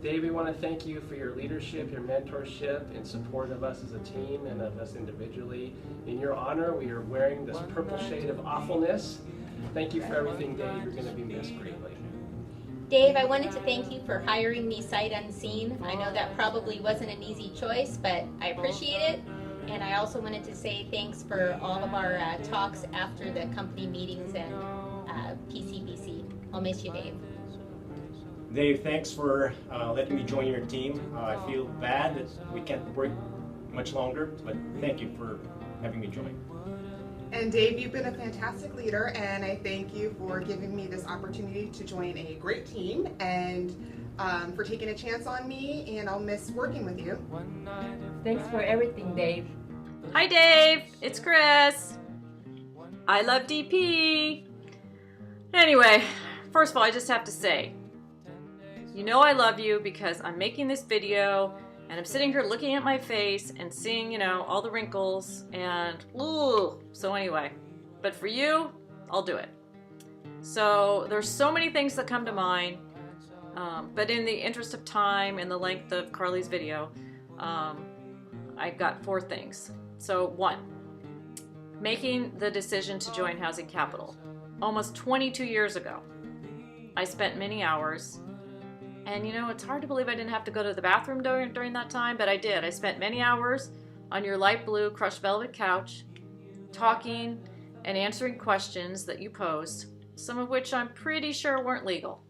Dave, we want to thank you for your leadership, your mentorship, and support of us as a team and of us individually. In your honor, we are wearing this purple shade of awfulness. Thank you for everything, Dave. You're going to be missed greatly. Dave, I wanted to thank you for hiring me sight unseen. I know that probably wasn't an easy choice, but I appreciate it. And I also wanted to say thanks for all of our talks after the company meetings and PCBC. I'll miss you, Dave. Dave, thanks for letting me join your team. I feel bad that we can't work much longer, but thank you for having me join. And Dave, you've been a fantastic leader, and I thank you for giving me this opportunity to join a great team and for taking a chance on me, and I'll miss working with you. Thanks for everything, Dave. Hi Dave, it's Chris. I love DP. Anyway, first of all, I just have to say, you know I love you because I'm making this video and I'm sitting here looking at my face and seeing, you know, all the wrinkles and ooh. So anyway, but for you, I'll do it. So there's so many things that come to mind, but in the interest of time and the length of Carly's video, I got 4 things. So 1, making the decision to join Housing Capital. Almost 22 years ago, I spent many hours. And you know, it's hard to believe I didn't have to go to the bathroom during that time, but I did. I spent many hours on your light blue crushed velvet couch, talking and answering questions that you posed, some of which I'm pretty sure weren't legal.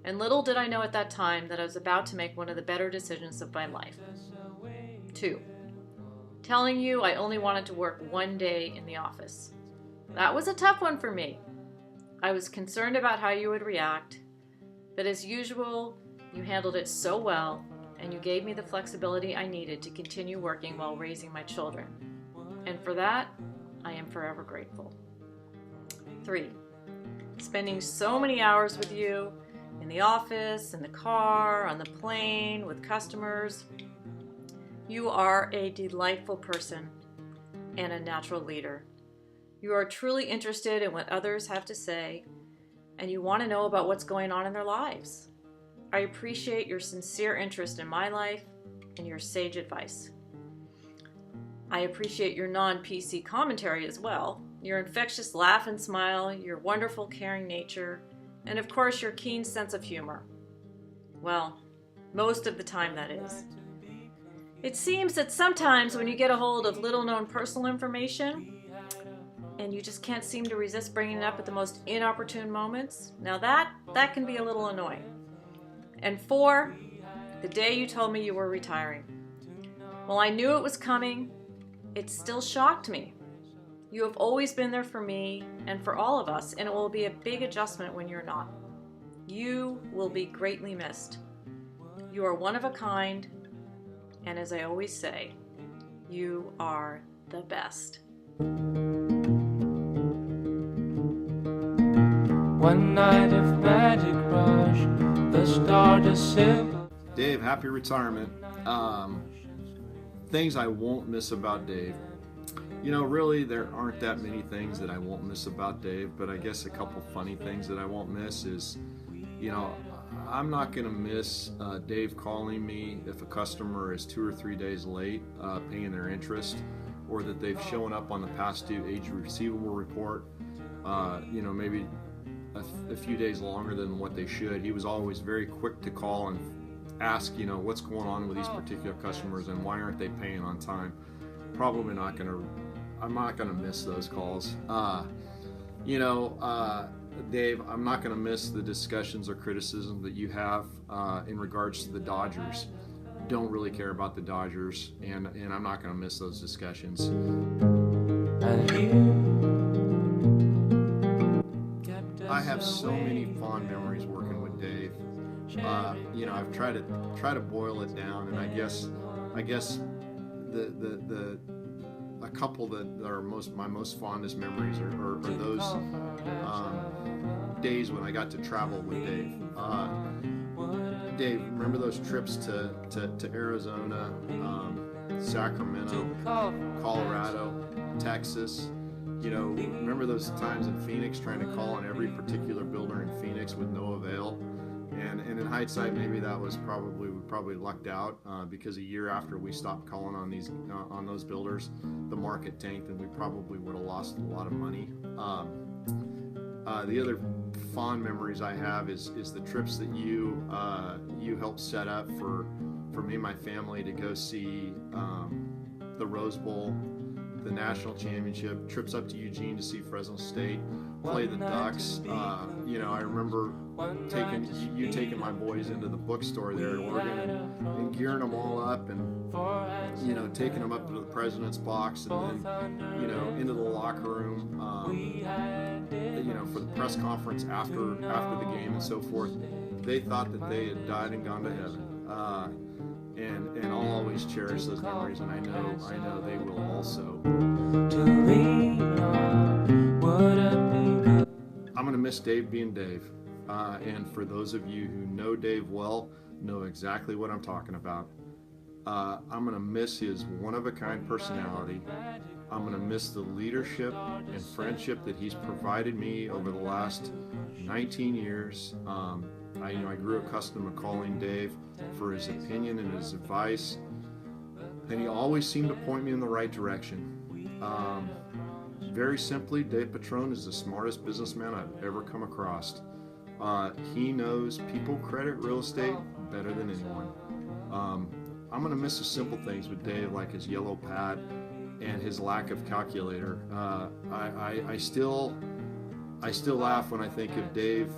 And little did I know at that time that I was about to make one of the better decisions of my life. 2, telling you I only wanted to work 1 day in the office. That was a tough one for me. I was concerned about how you would react, but as usual, you handled it so well, and you gave me the flexibility I needed to continue working while raising my children. And for that, I am forever grateful. 3, spending so many hours with you in the office, in the car, on the plane, with customers. You are a delightful person and a natural leader. You are truly interested in what others have to say, and you want to know about what's going on in their lives. I appreciate your sincere interest in my life and your sage advice. I appreciate your non-PC commentary as well, your infectious laugh and smile, your wonderful caring nature, and of course your keen sense of humor. Well, most of the time that is. It seems that sometimes when you get a hold of little-known personal information, and you just can't seem to resist bringing it up at the most inopportune moments, now that can be a little annoying. And 4, the day you told me you were retiring. Well, I knew it was coming. It still shocked me. You have always been there for me and for all of us, and it will be a big adjustment when you're not. You will be greatly missed. You are one of a kind, and as I always say, you are the best. One night of magic rush, the stardust symbol. Dave, happy retirement. Things I won't miss about Dave. You know, really, there aren't that many things that I won't miss about Dave, but I guess a couple funny things that I won't miss is, you know, I'm not going to miss Dave calling me if a customer is 2 or 3 days late paying their interest, or that they've shown up on the past due age receivable report, you know, maybe a few days longer than what they should. He was always very quick to call and ask, you know, what's going on with these particular customers and why aren't they paying on time. I'm not gonna miss those calls. You know, Dave, I'm not gonna miss the discussions or criticism that you have in regards to the Dodgers. Don't really care about the Dodgers, and I'm not gonna miss those discussions. I have so many fond memories working with Dave. You know, I've tried to boil it down, and I guess the a couple that are my most fondest memories are those days when I got to travel with Dave. Dave, remember those trips to Arizona, Sacramento, Colorado, Texas? You know, remember those times in Phoenix trying to call on every particular builder in Phoenix with no avail? And in hindsight, maybe that was we probably lucked out because a year after we stopped calling on those builders, the market tanked and we probably would have lost a lot of money. The other fond memories I have is the trips that you helped set up for me and my family to go see the Rose Bowl, the national championship, trips up to Eugene to see Fresno State play the Ducks. I remember taking my boys into the bookstore there at Oregon and gearing them all up and taking them up to the president's box and then into the locker room for the press conference after the game and so forth. They thought that they had died and gone to heaven. And I'll always cherish those memories, and I know they will also. I'm gonna miss Dave being Dave, and for those of you who know Dave well, know exactly what I'm talking about. I'm gonna miss his one-of-a-kind personality. I'm gonna miss the leadership and friendship that he's provided me over the last 19 years. I grew accustomed to calling Dave for his opinion and his advice, and he always seemed to point me in the right direction. Very simply, Dave Petrone is the smartest businessman I've ever come across. He knows people credit real estate better than anyone. I'm going to miss the simple things with Dave, like his yellow pad and his lack of calculator. I still laugh when I think of Dave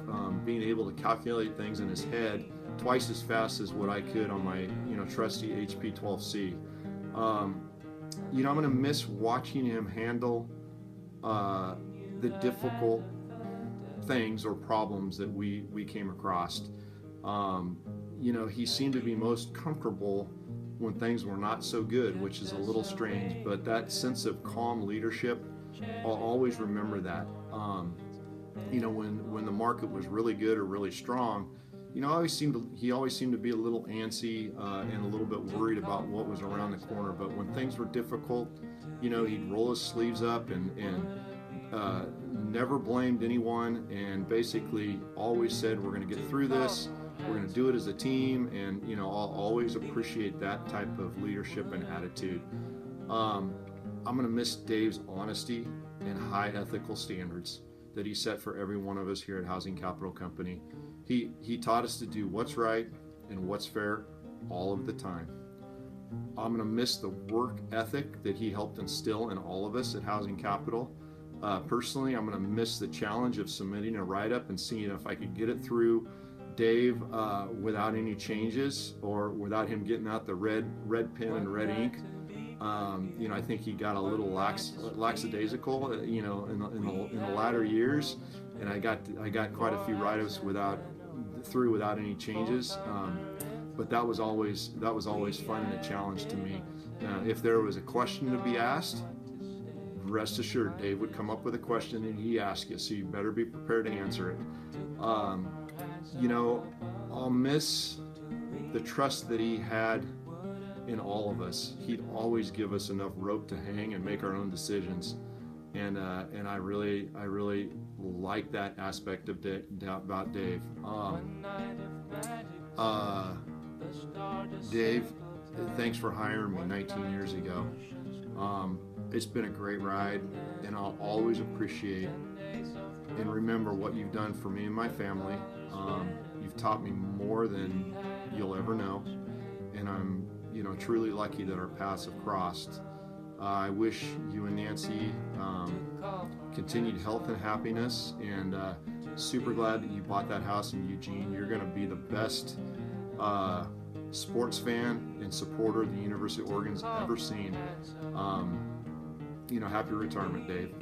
being able to calculate things in his head twice as fast as what I could on my trusty HP 12C. I'm going to miss watching him handle the difficult things or problems that we came across. He seemed to be most comfortable when things were not so good, which is a little strange, but that sense of calm leadership, I'll always remember that. When the market was really good or really strong, he always seemed to be a little antsy and a little bit worried about what was around the corner. But when things were difficult, he'd roll his sleeves up and never blamed anyone, and basically always said, "We're going to get through this. We're going to do it as a team." And I'll always appreciate that type of leadership and attitude. I'm going to miss Dave's honesty and high ethical standards that he set for every one of us here at Housing Capital Company. He taught us to do what's right and what's fair all of the time. I'm going to miss the work ethic that he helped instill in all of us at Housing Capital. Personally, I'm going to miss the challenge of submitting a write-up and seeing if I could get it through Dave without any changes or without him getting out the red pen and red ink. I think he got a little lackadaisical, in the latter years, and I got quite a few write-ups without any changes. But that was always fun and a challenge to me. If there was a question to be asked, rest assured, Dave would come up with a question and he asked you, so you better be prepared to answer it. I'll miss the trust that he had in all of us. He'd always give us enough rope to hang and make our own decisions, and I really like that aspect of about Dave. Dave, thanks for hiring me 19 years ago. It's been a great ride, and I'll always appreciate and remember what you've done for me and my family. You've taught me more than you'll ever know, and I'm truly lucky that our paths have crossed. I wish you and Nancy continued health and happiness, and super glad that you bought that house in Eugene. You're going to be the best sports fan and supporter the University of Oregon's ever seen. Happy retirement, Dave.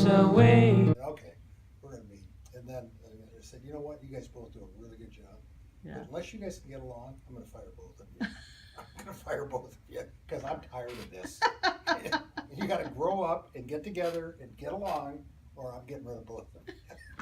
Away. Okay, we're gonna meet. And then I said, you know what, you guys both do a really good job. Yeah. But unless you guys can get along, I'm gonna fire both of you. I'm gonna fire both of you because I'm tired of this. You gotta grow up and get together and get along, or I'm getting rid of both of them.